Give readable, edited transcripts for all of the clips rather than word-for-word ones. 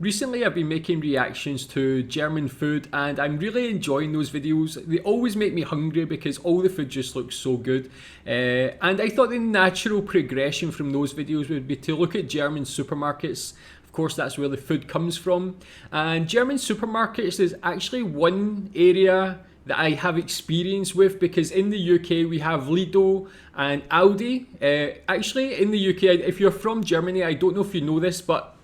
Recently I've been making reactions to German food and I'm really enjoying those videos. They always make me hungry because all the food just looks so good. And I thought the natural progression from those videos would be to look at German supermarkets. Of course, that's where the food comes from. And German supermarkets is actually one area that I have experience with, because in the UK we have Lidl and Aldi. Actually in the UK, if you're from Germany, I don't know if you know this, but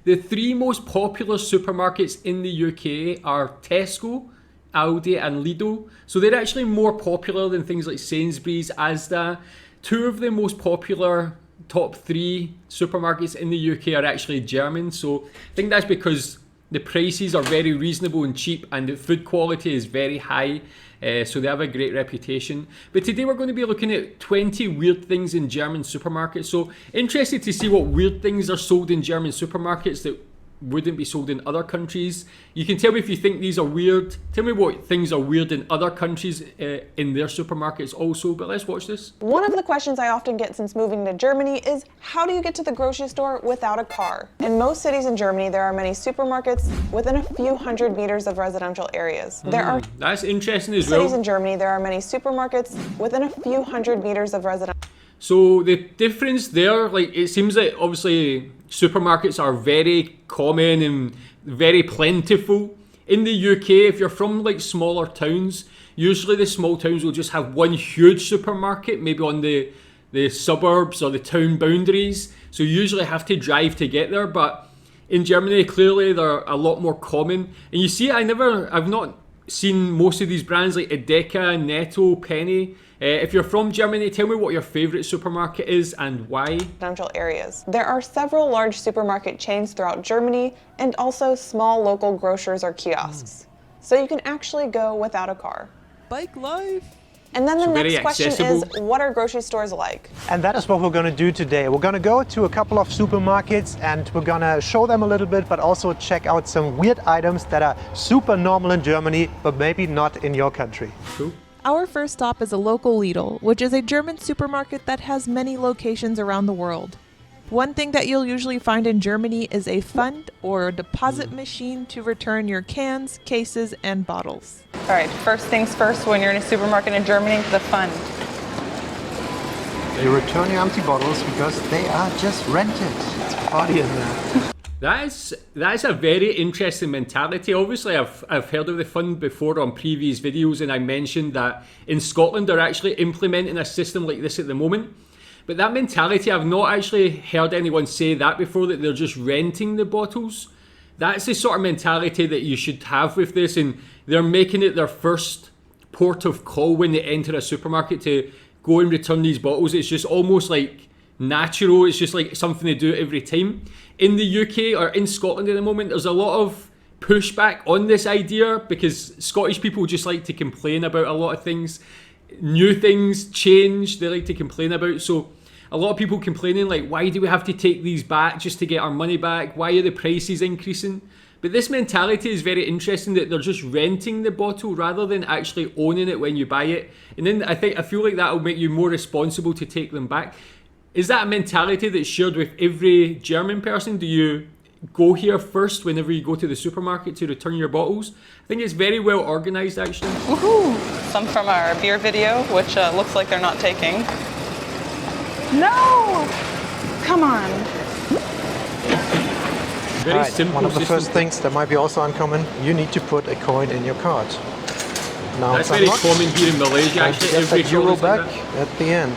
the three most popular supermarkets in the UK are Tesco, Aldi and Lidl. So they're actually more popular than things like Sainsbury's, Asda. Two of the most popular top three supermarkets in the UK are actually German. So I think that's because the prices are very reasonable and cheap and the food quality is very high. So they have a great reputation. But today we're going to be looking at 20 weird things in German supermarkets. So interested to see what weird things are sold in German supermarkets that wouldn't be sold in other countries. You can tell me if you think these are weird. Tell me what things are weird in other countries in their supermarkets also. But let's watch this. One of the questions I often get since moving to Germany is, how do you get to the grocery store without a car? In most cities in Germany, there are many supermarkets within a few hundred meters of residential areas. That's interesting as Cities well. in Germany, there are many supermarkets within a few hundred meters of residential. So the difference there, like, it seems that obviously supermarkets are very common and very plentiful. In the UK, if you're from like smaller towns, usually the small towns will just have one huge supermarket, maybe on the suburbs or the town boundaries. So you usually have to drive to get there. But in Germany, clearly they're a lot more common. And you see, I've not seen most of these brands like Edeka, Netto, Penny. If you're from Germany, tell me what your favourite supermarket is and why. Residential areas. There are several large supermarket chains throughout Germany and also small local grocers or kiosks. So you can actually go without a car. Bike life. And then the So very next question accessible. is, what are grocery stores like? And that is what we're going to do today. We're going to go to a couple of supermarkets and we're going to show them a little bit, but also check out some weird items that are super normal in Germany, but maybe not in your country. Cool. Our first stop is a local Lidl, which is a German supermarket that has many locations around the world. One thing that you'll usually find in Germany is a fund or deposit machine to return your cans, cases, and bottles. All right, first things first, when you're in a supermarket in Germany, the fund. You return your empty bottles because they are just rented. It's a party in there. That's a very interesting mentality. Obviously, I've heard of the fund before on previous videos, and I mentioned that in Scotland they're actually implementing a system like this at the moment. But that mentality, I've not actually heard anyone say that before, that they're just renting the bottles. That's the sort of mentality that you should have with this, and they're making it their first port of call when they enter a supermarket to go and return these bottles. It's just almost like natural. It's just like something they do every time. In the UK or in Scotland at the moment, there's a lot of pushback on this idea because Scottish people just like to complain about a lot of things. New things, change, they like to complain about. So a lot of people complaining like, why do we have to take these back just to get our money back? Why are the prices increasing? But this mentality is very interesting, that they're just renting the bottle rather than actually owning it when you buy it. And then I feel like that will make you more responsible to take them back. Is that a mentality that's shared with every German person? Do you go here first whenever you go to the supermarket to return your bottles? I think it's very well organised actually. Woohoo! Some from our beer video, which looks like they're not taking. No! Come on. Very Right, simple one of the system. first things that might be also uncommon, you need to put a coin in your card. Now That's it's very unlocked. common here in Malaysia And actually. get Every that euro shop is like back that. at the end.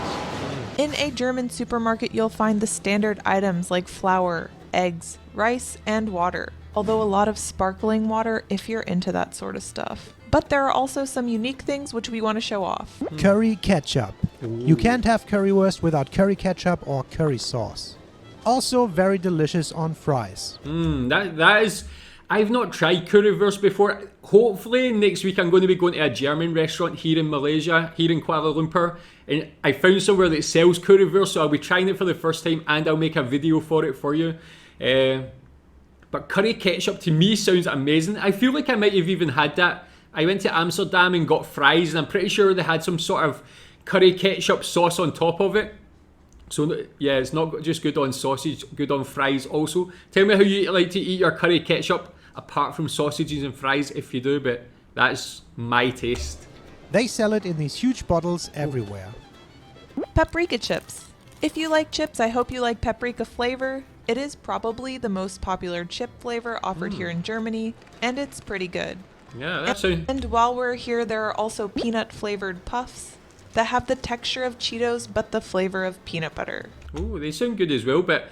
In a German supermarket, you'll find the standard items like flour, eggs, rice, and water. Although a lot of sparkling water if you're into that sort of stuff. But there are also some unique things which we want to show off. Curry ketchup. You can't have currywurst without curry ketchup or curry sauce. Also very delicious on fries. That is, I've not tried currywurst before. Hopefully next week I'm going to be going to a German restaurant here in Malaysia, here in Kuala Lumpur, and I found somewhere that sells currywurst, so I'll be trying it for the first time and I'll make a video for it for you. But curry ketchup to me sounds amazing. I feel like I might have even had that. I went to Amsterdam and got fries, and I'm pretty sure they had some sort of curry ketchup sauce on top of it. So yeah, it's not just good on sausage, good on fries also. Tell me how you like to eat your curry ketchup apart from sausages and fries if you do, but that's my taste. They sell it in these huge bottles everywhere. Paprika chips. If you like chips, I hope you like paprika flavor. It is probably the most popular chip flavor offered here in Germany, and it's pretty good. Yeah, that sounds... And while we're here, there are also peanut flavored puffs that have the texture of Cheetos but the flavor of peanut butter. Oh, they sound good as well, but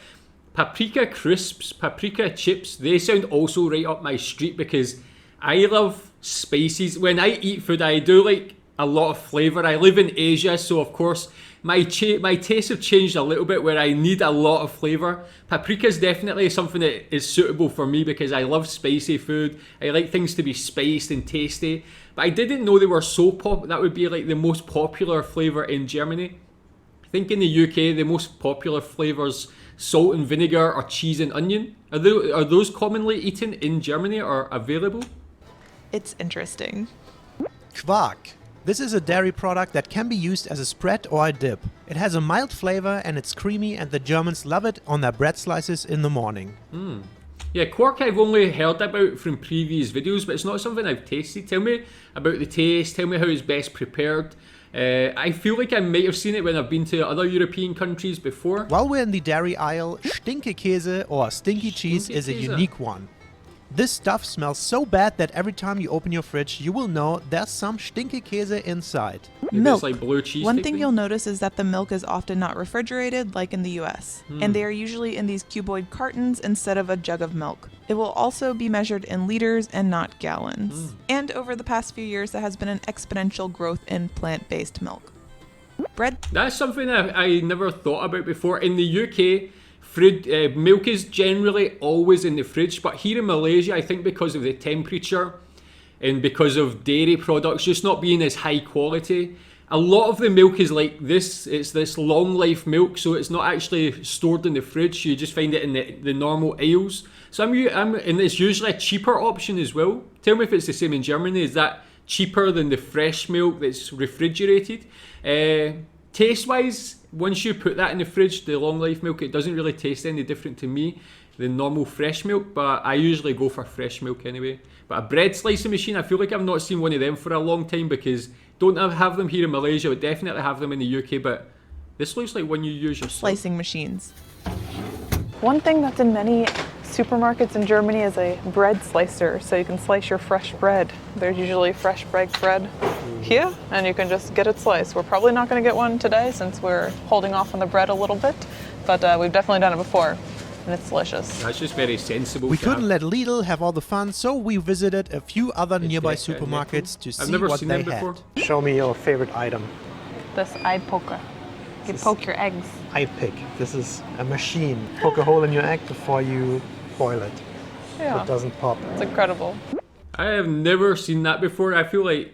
paprika crisps, paprika chips, they sound also right up my street because I love spices. When I eat food, I do like a lot of flavour. I live in Asia, so of course my tastes have changed a little bit where I need a lot of flavour. Paprika is definitely something that is suitable for me because I love spicy food. I like things to be spiced and tasty. But I didn't know they were so that would be like the most popular flavour in Germany. I think in the UK the most popular flavours salt and vinegar or cheese and onion. Are those commonly eaten in Germany or available? It's interesting. Quark. This is a dairy product that can be used as a spread or a dip. It has a mild flavor and it's creamy, and the Germans love it on their bread slices in the morning. Yeah, Quark I've only heard about from previous videos, but it's not something I've tasted. Tell me about the taste, tell me how it's best prepared. I feel like I might have seen it when I've been to other European countries before. While we're in the dairy aisle, Stinkekäse or stinky cheese is a Stinkekäse. unique one. This stuff smells so bad that every time you open your fridge, you will know there's some Stinkekäse inside. Maybe Milk. It's like blue cheese One type thing you'll notice is that the milk is often not refrigerated like in the US, and they are usually in these cuboid cartons instead of a jug of milk. It will also be measured in liters and not gallons. And over the past few years, there has been an exponential growth in plant-based milk. Bread. That's something I never thought about before. In the UK, milk is generally always in the fridge, but here in Malaysia, I think because of the temperature and because of dairy products just not being as high quality, a lot of the milk is like this. It's this long life milk, so it's not actually stored in the fridge. You just find it in the normal aisles. So and it's usually a cheaper option as well. Tell me if it's the same in Germany. Is that cheaper than the fresh milk that's refrigerated? Taste-wise, once you put that in the fridge, the long life milk, it doesn't really taste any different to me than normal fresh milk, but I usually go for fresh milk anyway. But a bread slicing machine, I feel like I've not seen one of them for a long time because don't have them here in Malaysia, but definitely have them in the UK, but this looks like one you use yourself. Slicing machines. One thing that's in many supermarkets in Germany is a bread slicer, so you can slice your fresh bread. There's usually fresh baked bread here, and you can just get it sliced. We're probably not going to get one today since we're holding off on the bread a little bit, but we've definitely done it before, and it's delicious. That's just very sensible. We couldn't let Lidl have all the fun, so we visited a few other nearby supermarkets to see what they had. Show me your favorite item. This eye poker. You poke your eggs. Eye pick. This is a machine. Poke a hole in your egg before you boil it. So Yeah, it doesn't pop. it's incredible. I have never seen that before. I feel like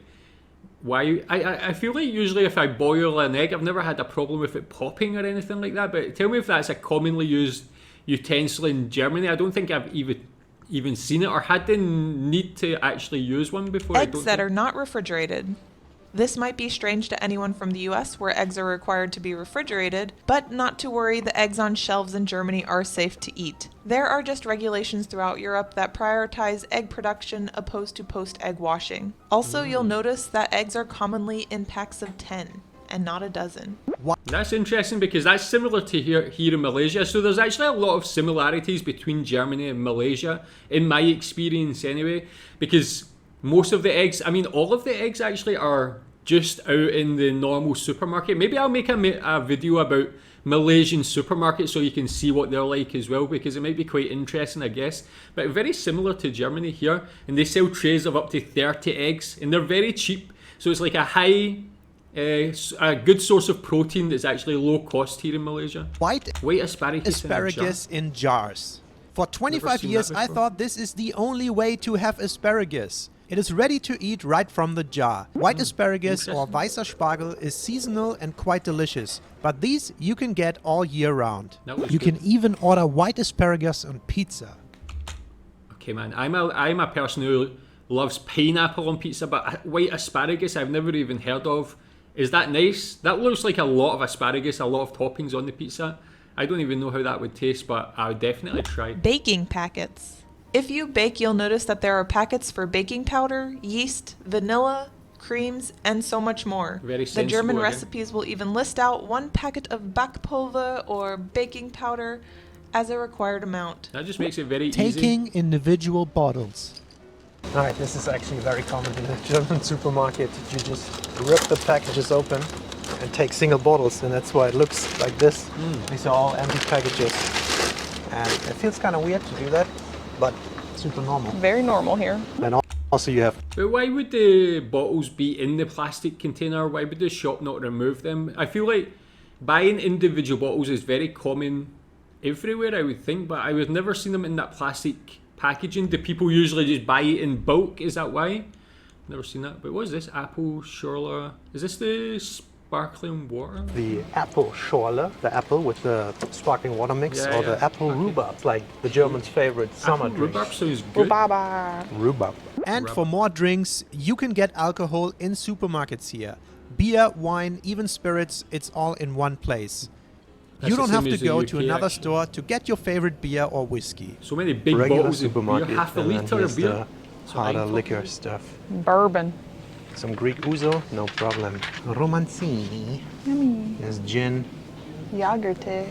I feel like usually if I boil an egg, I've never had a problem with it popping or anything like that. But tell me if that's a commonly used utensil in Germany. I don't think I've even seen it or had the need to actually use one before. Eggs that are not refrigerated. This might be strange to anyone from the US where eggs are required to be refrigerated, but not to worry, the eggs on shelves in Germany are safe to eat. There are just regulations throughout Europe that prioritize egg production opposed to post-egg washing. Also, you'll notice that eggs are commonly in packs of 10 and not a dozen. That's interesting because that's similar to here in Malaysia. So there's actually a lot of similarities between Germany and Malaysia, in my experience anyway, because most of the eggs, I mean all of the eggs actually are just out in the normal supermarket. Maybe I'll make a video about Malaysian supermarkets so you can see what they're like as well, because it might be quite interesting, I guess. But very similar to Germany here, and they sell trays of up to 30 eggs, and they're very cheap. So it's like a good source of protein that's actually low cost here in Malaysia. White asparagus in jars. For 25 years, I thought this is the only way to have asparagus. It is ready to eat right from the jar. White asparagus or weißer Spargel is seasonal and quite delicious, but these you can get all year round. You can even order white asparagus on pizza. Okay, man, I'm a person who loves pineapple on pizza, but white asparagus I've never even heard of. Is that nice? That looks like a lot of asparagus, a lot of toppings on the pizza. I don't even know how that would taste, but I would definitely try. Baking packets. If you bake, you'll notice that there are packets for baking powder, yeast, vanilla, creams, and so much more. Very The German sensible again. recipes will even list out 1 packet of backpulver or baking powder as a required amount. That just makes it very easy. Taking individual bottles. Alright, this is actually very common in a German supermarket. You just rip the packages open and take single bottles, and that's why it looks like this. These are all empty packages. And it feels kind of weird to do that, but super normal. Very normal here. And also you have But why would the bottles be in the plastic container? Why would the shop not remove them? I feel like buying individual bottles is very common everywhere, I would think, but I would never seen them in that plastic packaging. Do people usually just buy it in bulk? Is that why? Never seen that. But what is this? Apple Schorle. Is this the sparkling water? the apple Schorle, the apple with the sparkling water mix, Yeah, or yeah. the apple rhubarb. It's like the Germans' favorite summer Apple drink. rhubarb sounds good. Baba. Rhubarb. And for more drinks, you can get alcohol in supermarkets here. Beer, wine, even spirits, it's all in one place. That's You the don't same have to as the go UK to another actually. store to get your favorite beer or whiskey. So many big Regular bottles of beer, supermarket, half a and then litre of here's beer. the So harder I'm liquor talking- stuff. Bourbon. Some Greek ouzo, no problem. Romanzini. Yummy. There's gin, Yogurte.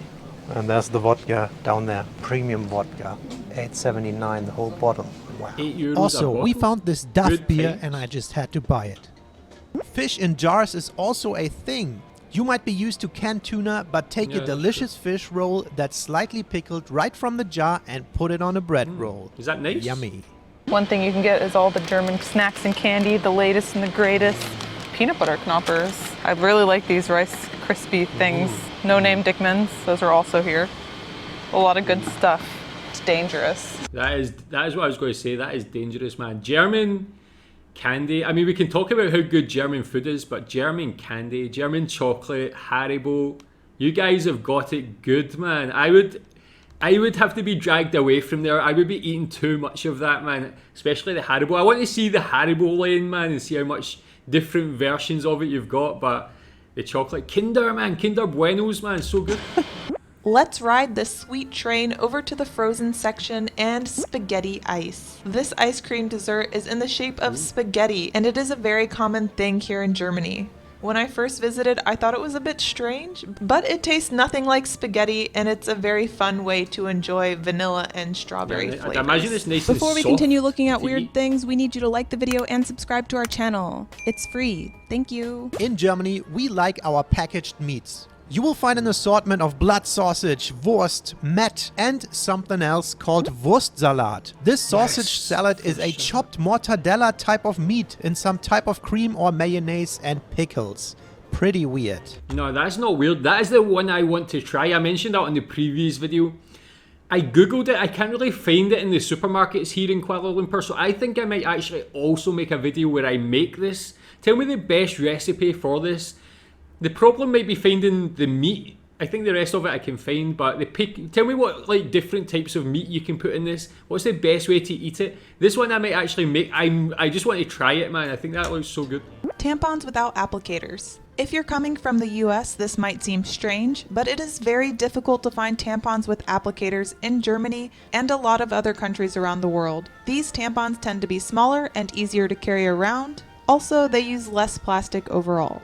and there's the vodka down there. Premium vodka, $8.79 the whole bottle. Wow. €8 Also, a we bottle. found this Duff Good beer times. and I just had to buy it. Fish in jars is also a thing. You might be used to canned tuna, but take Yeah, a that's delicious fish roll that's slightly pickled right from the jar and put it on a bread roll. Is that nice? Yummy. One thing you can get is all the German snacks and candy, the latest and the greatest. Peanut butter knoppers. I really like these Rice Krispie things. No name Dickmans, those are also here. A lot of good stuff. It's dangerous. That is what I was going to say. That is dangerous, man. German candy. I mean, we can talk about how good German food is, but German candy, German chocolate, Haribo, you guys have got it good, man. I would have to be dragged away from there. I would be eating too much of that, man. Especially the Haribo. I want to see the Haribo lane, man, and see how much different versions of it you've got. But the chocolate, Kinder, man, Kinder Buenos, man, so good. Let's ride this sweet train over to the frozen section and spaghetti ice. This ice cream dessert is in the shape of spaghetti, and it is a very common thing here in Germany. When I first visited, I thought it was a bit strange, but it tastes nothing like spaghetti, and it's a very fun way to enjoy vanilla and strawberry I flavors. imagine it's nice Before and we soft continue looking at to weird eat. things, we need you to like the video and subscribe to our channel. It's free. Thank you. In Germany, we like our packaged meats. You will find an assortment of blood sausage, Wurst, Met, and something else called Wurstsalat. This sausage salad is a chopped mortadella type of meat in some type of cream or mayonnaise and pickles. Pretty weird. No, that's not weird. That is the one I want to try. I mentioned that in the previous video. I googled it. I can't really find it in the supermarkets here in Kuala Lumpur, so I think I might actually also make a video where I make this. Tell me the best recipe for this. The problem might be finding the meat. I think the rest of it I can find, but tell me what like different types of meat you can put in this. What's the best way to eat it? This one I might actually make. I just want to try it, man. I think that looks so good. Tampons without applicators. If you're coming from the US, this might seem strange, but it is very difficult to find tampons with applicators in Germany and a lot of other countries around the world. These tampons tend to be smaller and easier to carry around. Also, they use less plastic overall.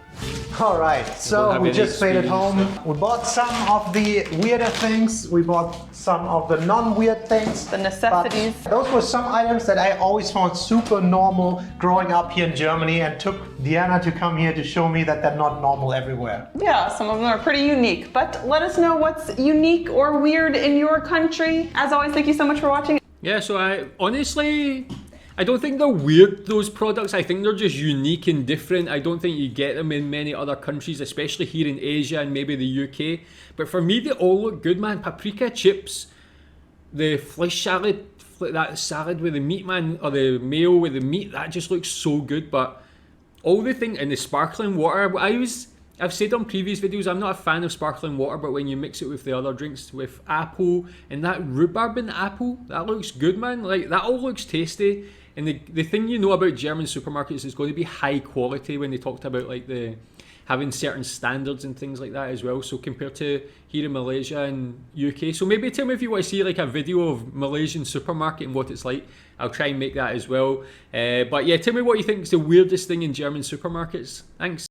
All right, don't so have we any just made it experience, home. We bought some of the weirder things. We bought some of the non-weird things. The necessities. But those were some items that I always found super normal growing up here in Germany, and took Diana to come here to show me that they're not normal everywhere. Yeah, some of them are pretty unique, but let us know what's unique or weird in your country. As always, thank you so much for watching. Yeah, so I don't think they're weird, those products. I think they're just unique and different. I don't think you get them in many other countries, especially here in Asia and maybe the UK. But for me, they all look good, man. Paprika chips, the fish salad, that salad with the meat, man, or the mayo with the meat, that just looks so good. But all the thing, and the sparkling water, I've said on previous videos, I'm not a fan of sparkling water, but when you mix it with the other drinks, with apple and that rhubarb and apple, that looks good, man. Like, that all looks tasty. And the thing you know about German supermarkets is going to be high quality. When they talked about like the having certain standards and things like that as well. So compared to here in Malaysia and UK. So maybe tell me if you want to see like a video of Malaysian supermarket and what it's like. I'll try and make that as well. But yeah, tell me what you think is the weirdest thing in German supermarkets. Thanks.